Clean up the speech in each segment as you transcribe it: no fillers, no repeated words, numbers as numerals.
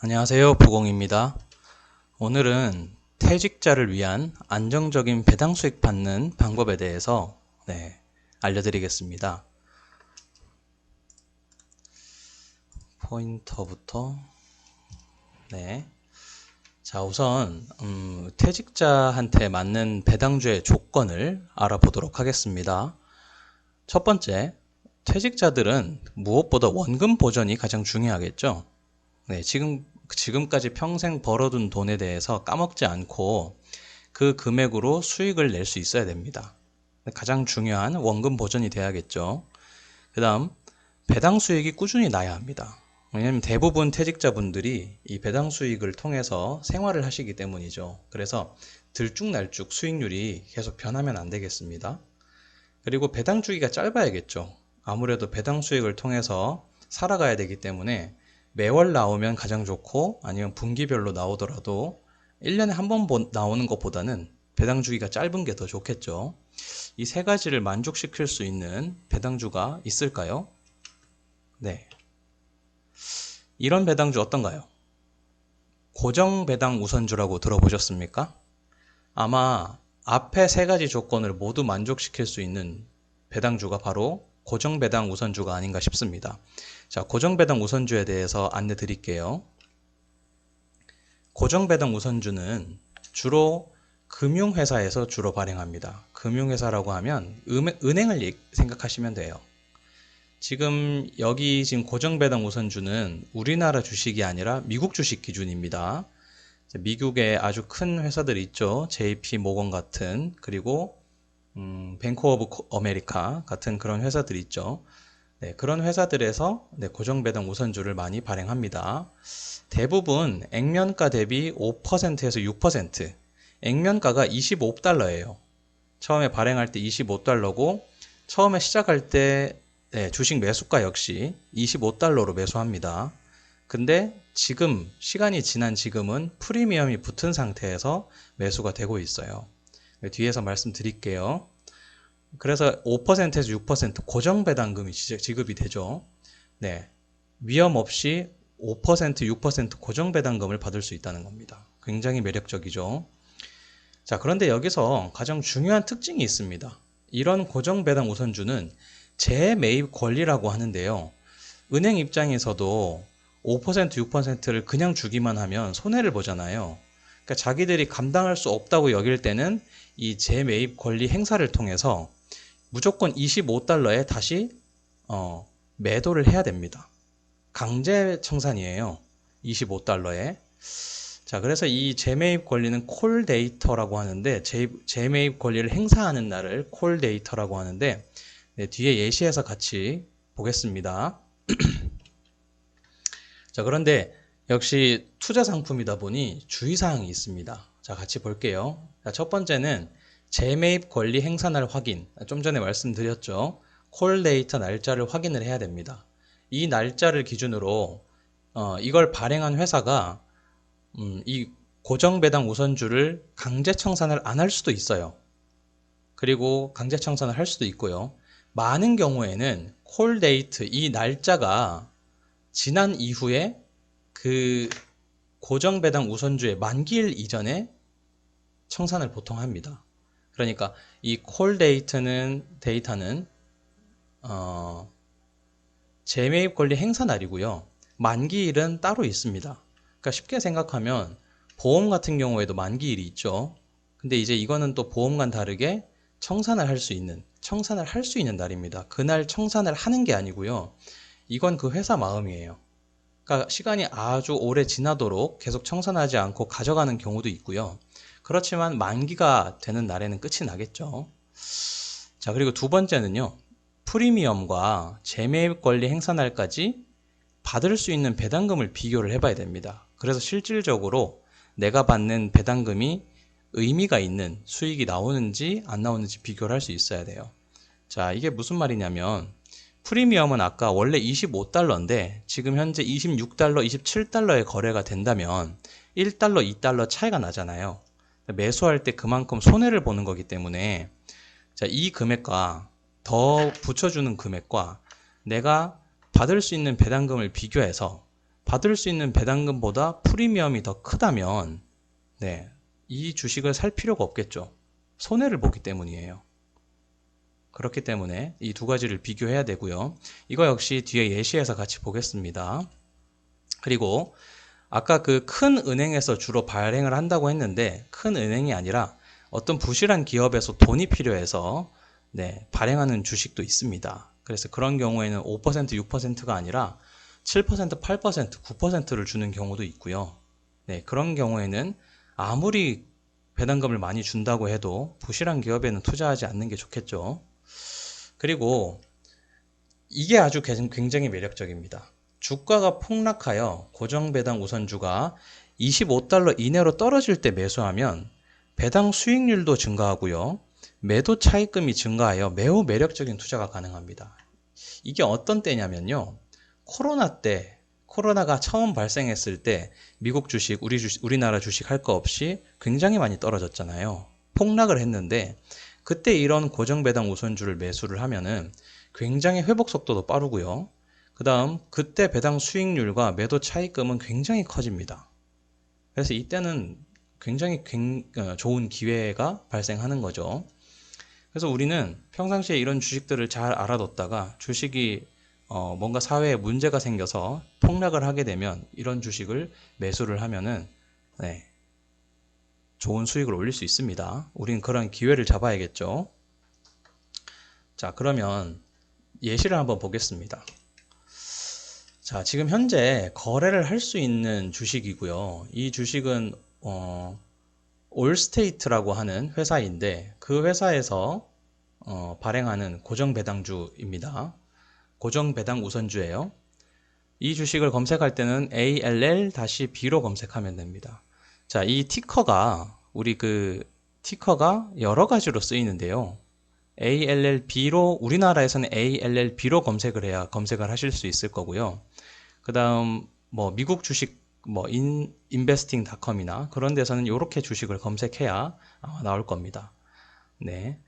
안녕하세요. 부공입니다. 오늘은 퇴직자를 위한 안정적인 배당 수익 받는 방법에 대해서 알려드리겠습니다. 포인터부터 자, 우선 퇴직자한테 맞는 배당주의 조건을 알아보도록 하겠습니다. 첫 번째, 퇴직자들은 무엇보다 원금 보전이 가장 중요하겠죠. 지금까지 평생 벌어둔 돈에 대해서 까먹지 않고 그 금액으로 수익을 낼 수 있어야 됩니다. 가장 중요한 원금 보전이 돼야겠죠. 그 다음, 배당 수익이 꾸준히 나야 합니다. 왜냐하면 대부분 퇴직자분들이 이 배당 수익을 통해서 생활을 하시기 때문이죠. 그래서 들쭉날쭉 수익률이 계속 변하면 안 되겠습니다. 그리고 배당 주기가 짧아야겠죠. 아무래도 배당 수익을 통해서 살아가야 되기 때문에 매월 나오면 가장 좋고, 아니면 분기별로 나오더라도 1년에 한 번 나오는 것보다는 배당 주기가 짧은 게 더 좋겠죠. 이 세 가지를 만족시킬 수 있는 배당주가 있을까요? 네. 이런 배당주 어떤가요? 고정 배당 우선주라고 들어보셨습니까? 아마 앞에 세 가지 조건을 모두 만족시킬 수 있는 배당주가 바로 고정 배당 우선주가 아닌가 싶습니다. 자, 고정 배당 우선주에 대해서 안내 드릴게요. 고정 배당 우선주는 주로 금융회사에서 주로 발행합니다. 금융회사라고 하면 은행을 생각하시면 돼요. 지금 고정 배당 우선주는 우리나라 주식이 아니라 미국 주식 기준입니다. 미국에 아주 큰 회사들이 있죠. JP 모건 같은, 그리고 뱅크 오브 아메리카 같은 그런 회사들이 있죠. 그런 회사들에서 고정 배당 우선주를 많이 발행합니다. 대부분 액면가 대비 5%에서 6%, 액면가가 25달러예요. 처음에 발행할 때 25달러고, 처음에 시작할 때 주식 매수가 역시 25달러로 매수합니다. 근데 지금 시간이 지난 지금은 프리미엄이 붙은 상태에서 매수가 되고 있어요. 뒤에서 말씀드릴게요. 그래서 5%에서 6% 고정 배당금이 지급이 되죠. 위험 없이 5%, 6% 고정 배당금을 받을 수 있다는 겁니다. 굉장히 매력적이죠. 자, 그런데 여기서 가장 중요한 특징이 있습니다. 이런 고정 배당 우선주는 재매입 권리라고 하는데요. 은행 입장에서도 5%, 6%를 그냥 주기만 하면 손해를 보잖아요. 그러니까 자기들이 감당할 수 없다고 여길 때는 이 재매입 권리 행사를 통해서 무조건 25달러에 다시 매도를 해야 됩니다. 강제 청산이에요. 25달러에. 자, 그래서 이 재매입 권리는 콜 데이터라고 하는데, 재매입 권리를 행사하는 날을 콜 데이터라고 하는데, 뒤에 예시해서 같이 보겠습니다. 자, 그런데 역시 투자 상품이다 보니 주의사항이 있습니다. 자, 같이 볼게요. 자, 첫 번째는 재매입 권리 행사날 확인. 좀 전에 말씀드렸죠. 콜 데이터 날짜를 확인을 해야 됩니다. 이 날짜를 기준으로 이걸 발행한 회사가 이 고정 배당 우선주를 강제 청산을 안 할 수도 있어요. 그리고 강제 청산을 할 수도 있고요. 많은 경우에는 콜 데이트, 이 날짜가 지난 이후에 그 고정 배당 우선주의 만기일 이전에 청산을 보통 합니다. 그러니까 이 콜 데이터는 재매입 권리 행사 날이고요. 만기일은 따로 있습니다. 그러니까 쉽게 생각하면 보험 같은 경우에도 만기일이 있죠. 근데 이제 이거는 또 보험과는 다르게 청산을 할 수 있는 날입니다. 그날 청산을 하는 게 아니고요. 이건 그 회사 마음이에요. 그러니까 시간이 아주 오래 지나도록 계속 청산하지 않고 가져가는 경우도 있고요. 그렇지만 만기가 되는 날에는 끝이 나겠죠. 자, 그리고 두 번째는요. 프리미엄과 재매입 권리 행사 날까지 받을 수 있는 배당금을 비교를 해봐야 됩니다. 그래서 실질적으로 내가 받는 배당금이 의미가 있는 수익이 나오는지 안 나오는지 비교를 할 수 있어야 돼요. 자, 이게 무슨 말이냐면 프리미엄은 아까 원래 25달러인데 지금 현재 26달러, 27달러에 거래가 된다면 1달러, 2달러 차이가 나잖아요. 매수할 때 그만큼 손해를 보는 거기 때문에 자, 이 금액과 더 붙여주는 금액과 내가 받을 수 있는 배당금을 비교해서 받을 수 있는 배당금보다 프리미엄이 더 크다면 네, 이 주식을 살 필요가 없겠죠. 손해를 보기 때문이에요. 그렇기 때문에 이 두 가지를 비교해야 되고요. 이거 역시 뒤에 예시에서 같이 보겠습니다. 그리고 아까 그 큰 은행에서 주로 발행을 한다고 했는데 큰 은행이 아니라 어떤 부실한 기업에서 돈이 필요해서 네, 발행하는 주식도 있습니다. 그래서 그런 경우에는 5%, 6%가 아니라 7%, 8%, 9%를 주는 경우도 있고요. 네, 그런 경우에는 아무리 배당금을 많이 준다고 해도 부실한 기업에는 투자하지 않는 게 좋겠죠. 그리고 이게 아주 굉장히 매력적입니다. 주가가 폭락하여 고정배당 우선주가 25달러 이내로 떨어질 때 매수하면 배당 수익률도 증가하고요. 매도 차익금이 증가하여 매우 매력적인 투자가 가능합니다. 이게 어떤 때냐면요. 코로나가 처음 발생했을 때 미국 주식, 우리나라 주식 할 거 없이 굉장히 많이 떨어졌잖아요. 폭락을 했는데 그때 이런 고정배당 우선주를 매수를 하면은 굉장히 회복 속도도 빠르고요. 그 다음 그때 배당 수익률과 매도 차익금은 굉장히 커집니다. 그래서 이때는 굉장히 좋은 기회가 발생하는 거죠. 그래서 우리는 평상시에 이런 주식들을 잘 알아뒀다가 주식이 뭔가 사회에 문제가 생겨서 폭락을 하게 되면 이런 주식을 매수를 하면은 네, 좋은 수익을 올릴 수 있습니다. 우리는 그런 기회를 잡아야겠죠. 자, 그러면 예시를 한번 보겠습니다. 자, 지금 현재 거래를 할 수 있는 주식이고요. 이 주식은 올스테이트라고 하는 회사인데 그 회사에서 발행하는 고정배당주입니다. 고정배당 우선주예요. 이 주식을 검색할 때는 ALL-B로 검색하면 됩니다. 자, 이 티커가 티커가 여러 가지로 쓰이는데요. ALLB로 우리나라에서는 ALLB로 검색을 해야 검색을 하실 수 있을 거고요. 그다음 뭐 미국 주식 investing.com이나 그런 데서는 이렇게 주식을 검색해야 나올 겁니다. 네.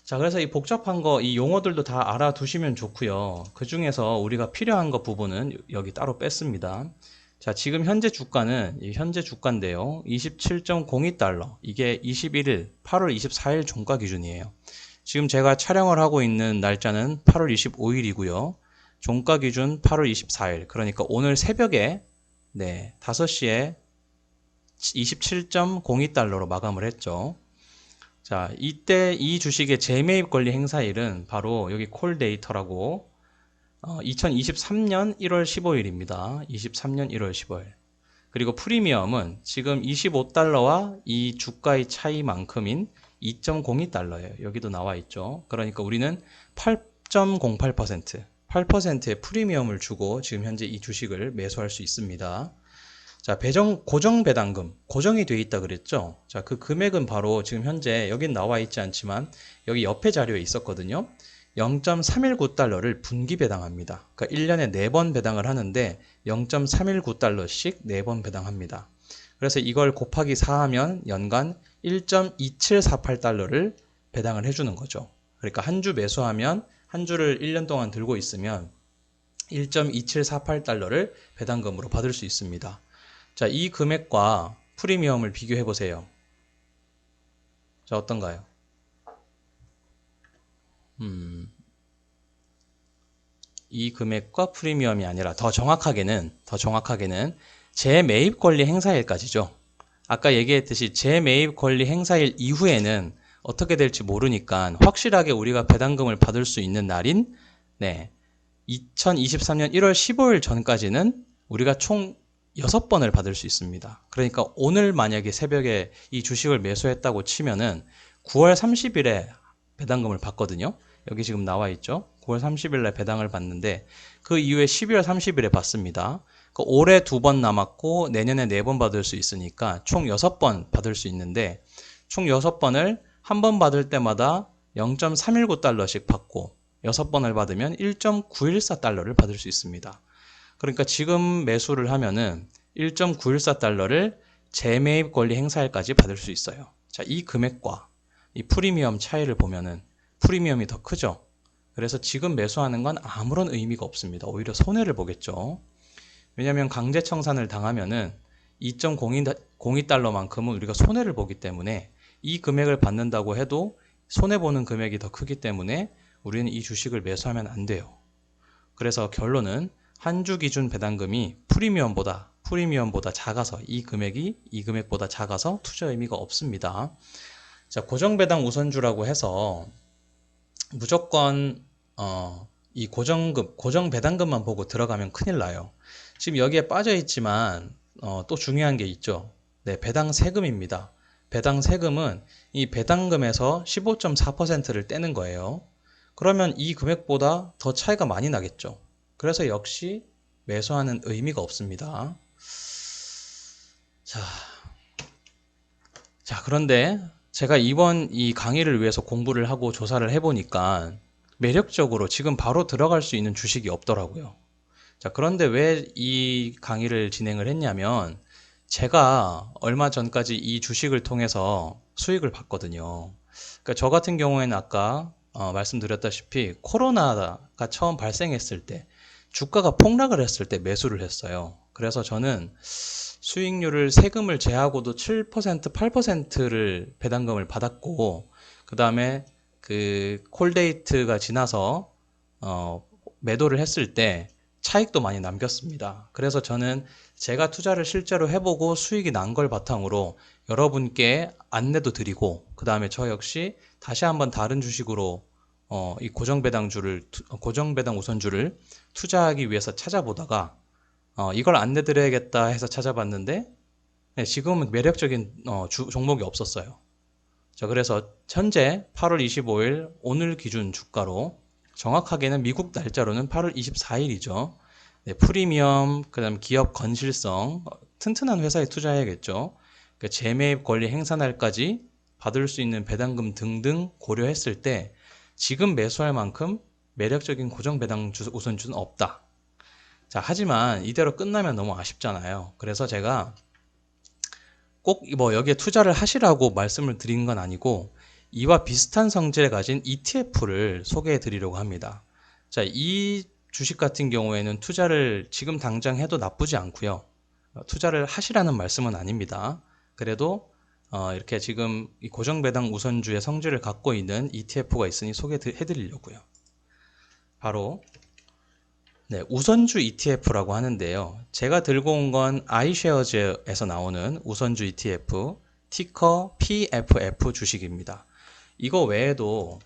자, 그래서 이 복잡한 이 용어들도 다 알아두시면 좋고요. 그 중에서 우리가 필요한 부분은 여기 따로 뺐습니다. 자, 지금 현재 주가는 현재 주가인데요. 27.02달러. 이게 21일, 8월 24일 종가 기준이에요. 지금 제가 촬영을 하고 있는 날짜는 8월 25일이고요. 종가 기준 8월 24일. 그러니까 오늘 새벽에 5시에 27.02달러로 마감을 했죠. 자, 이때 이 주식의 재매입 권리 행사일은 바로 여기 콜 데이터라고 2023년 1월 15일입니다. 23년 1월 15일. 그리고 프리미엄은 지금 25달러와 이 주가의 차이만큼인 2.02달러예요. 여기도 나와 있죠. 그러니까 우리는 8.08%, 8%의 프리미엄을 주고 지금 현재 이 주식을 매수할 수 있습니다. 자, 고정 배당금, 고정이 돼 있다 그랬죠? 자, 그 금액은 바로 지금 현재 여긴 나와 있지 않지만 여기 옆에 자료에 있었거든요. 0.319달러를 분기 배당합니다. 그러니까 1년에 4번 배당을 하는데 0.319달러씩 4번 배당합니다. 그래서 이걸 곱하기 4하면 연간 1.2748달러를 배당을 해주는 거죠. 그러니까 한 주 매수하면 한 주를 1년 동안 들고 있으면 1.2748달러를 배당금으로 받을 수 있습니다. 자, 이 금액과 프리미엄을 비교해 보세요. 자, 어떤가요? 이 금액과 프리미엄이 아니라 더 정확하게는 재매입 권리 행사일까지죠. 아까 얘기했듯이 재매입 권리 행사일 이후에는 어떻게 될지 모르니까 확실하게 우리가 배당금을 받을 수 있는 날인 2023년 1월 15일 전까지는 우리가 총 6번을 받을 수 있습니다. 그러니까 오늘 만약에 새벽에 이 주식을 매수했다고 치면은 9월 30일에 배당금을 받거든요. 여기 지금 나와 있죠. 9월 30일에 배당을 받는데 그 이후에 12월 30일에 받습니다. 올해 2번 남았고 내년에 4번 받을 수 있으니까 총 6번 받을 수 있는데 총 6번을 한 번 받을 때마다 0.319달러씩 받고 6번을 받으면 1.914달러를 받을 수 있습니다. 그러니까 지금 매수를 하면은 1.914달러를 재매입 권리 행사일까지 받을 수 있어요. 자, 이 금액과 이 프리미엄 차이를 보면은 프리미엄이 더 크죠. 그래서 지금 매수하는 건 아무런 의미가 없습니다. 오히려 손해를 보겠죠. 왜냐하면 강제 청산을 당하면은 2.02달러만큼은 우리가 손해를 보기 때문에 이 금액을 받는다고 해도 손해보는 금액이 더 크기 때문에 우리는 이 주식을 매수하면 안 돼요. 그래서 결론은 한 주 기준 배당금이 프리미엄보다 작아서 이 금액보다 작아서 투자 의미가 없습니다. 자, 고정배당 우선주라고 해서 무조건 이 고정배당금만 보고 들어가면 큰일 나요. 지금 여기에 빠져 있지만 또 중요한 게 있죠. 네, 배당 세금입니다. 배당 세금은 이 배당금에서 15.4%를 떼는 거예요. 그러면 이 금액보다 더 차이가 많이 나겠죠. 그래서 역시 매수하는 의미가 없습니다. 자, 그런데 제가 이번 이 강의를 위해서 공부를 하고 조사를 해보니까 매력적으로 지금 바로 들어갈 수 있는 주식이 없더라고요. 자, 그런데 왜 이 강의를 진행을 했냐면 제가 얼마 전까지 이 주식을 통해서 수익을 봤거든요. 그러니까 저 같은 경우에는 아까 말씀드렸다시피 코로나가 처음 발생했을 때 주가가 폭락을 했을 때 매수를 했어요. 그래서 저는 수익률을 세금을 제하고도 7%, 8%를 배당금을 받았고 그 다음에 그 콜데이트가 지나서 매도를 했을 때 차익도 많이 남겼습니다. 그래서 저는 제가 투자를 실제로 해보고 수익이 난 걸 바탕으로 여러분께 안내도 드리고 그 다음에 저 역시 다시 한번 다른 주식으로 이 고정배당 우선주를 투자하기 위해서 찾아보다가 이걸 안내 드려야겠다 해서 찾아봤는데 네, 지금은 매력적인 종목이 없었어요. 자, 그래서 현재 8월 25일 오늘 기준 주가로 정확하게는 미국 날짜로는 8월 24일이죠. 네, 프리미엄, 그 다음 기업 건실성, 튼튼한 회사에 투자해야겠죠. 그러니까 재매입 권리 행사 날까지 받을 수 있는 배당금 등등 고려했을 때 지금 매수할 만큼 매력적인 고정배당 우선주는 없다. 자, 하지만 이대로 끝나면 너무 아쉽잖아요. 그래서 제가 꼭 여기에 투자를 하시라고 말씀을 드린 건 아니고 이와 비슷한 성질을 가진 ETF를 소개해 드리려고 합니다. 자, 이 주식 같은 경우에는 투자를 지금 당장 해도 나쁘지 않고요. 투자를 하시라는 말씀은 아닙니다. 그래도 이렇게 지금 이 고정배당 우선주의 성질을 갖고 있는 ETF가 있으니 소개해 드리려고요. 바로 네, 우선주 ETF라고 하는데요. 제가 들고 온 건 아이쉐어즈에서 나오는 우선주 ETF, 티커 PFF 주식입니다. 이거 외에도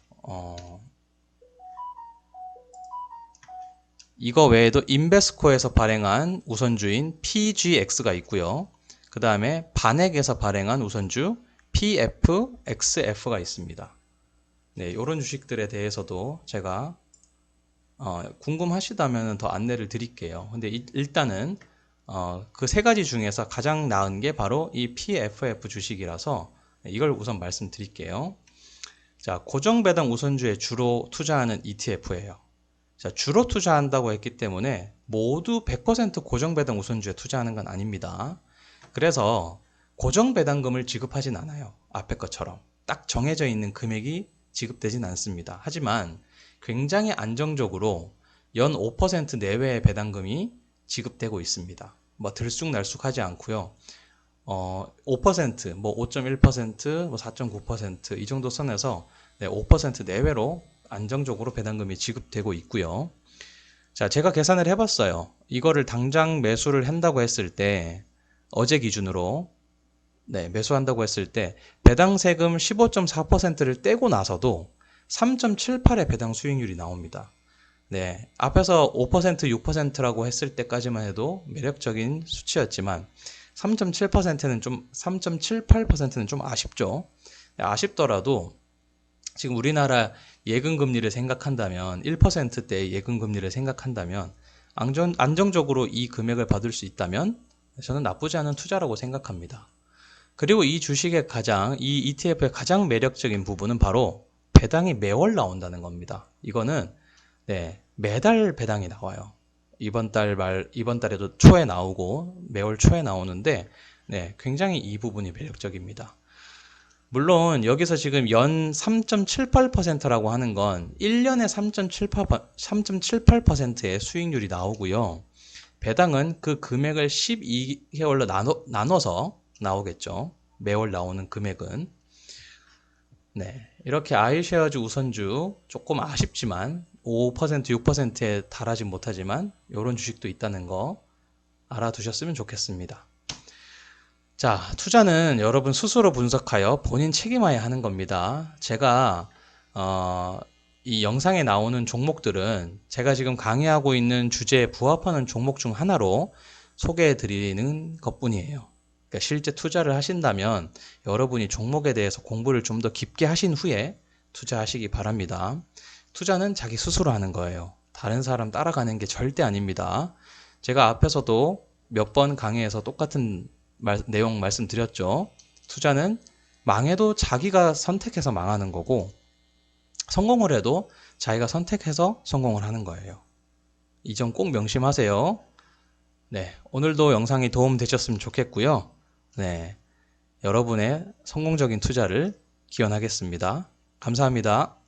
인베스코에서 발행한 우선주인 PGX가 있고요. 그 다음에 바넥에서 발행한 우선주 PFXF가 있습니다. 네, 이런 주식들에 대해서도 제가 궁금하시다면 더 안내를 드릴게요. 근데 일단은 그 세 가지 중에서 가장 나은 게 바로 이 PFF 주식이라서 이걸 우선 말씀드릴게요. 자, 고정배당 우선주에 주로 투자하는 ETF예요. 자, 주로 투자한다고 했기 때문에 모두 100% 고정배당 우선주에 투자하는 건 아닙니다. 그래서 고정배당금을 지급하진 않아요. 앞에 것처럼 딱 정해져 있는 금액이 지급되진 않습니다. 하지만 굉장히 안정적으로 연 5% 내외의 배당금이 지급되고 있습니다. 뭐 들쑥날쑥하지 않고요. 5%, 뭐 5.1%, 뭐 4.9% 이 정도 선에서 5% 내외로 안정적으로 배당금이 지급되고 있고요. 자, 제가 계산을 해봤어요. 이거를 당장 매수를 한다고 했을 때 어제 기준으로 매수한다고 했을 때 배당 세금 15.4%를 떼고 나서도 3.78의 배당 수익률이 나옵니다. 네, 앞에서 5%, 6%라고 했을 때까지만 해도 매력적인 수치였지만 3.78%는 좀 아쉽죠. 아쉽더라도 지금 우리나라 예금금리를 생각한다면 1%대의 예금금리를 생각한다면 안정적으로 이 금액을 받을 수 있다면 저는 나쁘지 않은 투자라고 생각합니다. 그리고 이 ETF의 가장 매력적인 부분은 바로 배당이 매월 나온다는 겁니다. 이거는 매달 배당이 나와요. 이번 달에도 초에 나오고 매월 초에 나오는데 굉장히 이 부분이 매력적입니다. 물론 여기서 지금 연 3.78%라고 하는 건 1년에 3.78%의 수익률이 나오고요. 배당은 그 금액을 12개월로 나눠서 나오겠죠. 매월 나오는 금액은. 네, 이렇게 아이쉐어즈 우선주 조금 아쉽지만 5%, 6%에 달하지 못하지만 이런 주식도 있다는 거 알아두셨으면 좋겠습니다. 자, 투자는 여러분 스스로 분석하여 본인 책임하에 하는 겁니다. 제가 이 영상에 나오는 종목들은 제가 지금 강의하고 있는 주제에 부합하는 종목 중 하나로 소개해 드리는 것뿐이에요. 그러니까 실제 투자를 하신다면 여러분이 종목에 대해서 공부를 좀 더 깊게 하신 후에 투자하시기 바랍니다. 투자는 자기 스스로 하는 거예요. 다른 사람 따라가는 게 절대 아닙니다. 제가 앞에서도 몇 번 강의에서 똑같은 내용 말씀드렸죠. 투자는 망해도 자기가 선택해서 망하는 거고 성공을 해도 자기가 선택해서 성공을 하는 거예요. 이 점 꼭 명심하세요. 네, 오늘도 영상이 도움 되셨으면 좋겠고요. 네, 여러분의 성공적인 투자를 기원하겠습니다. 감사합니다.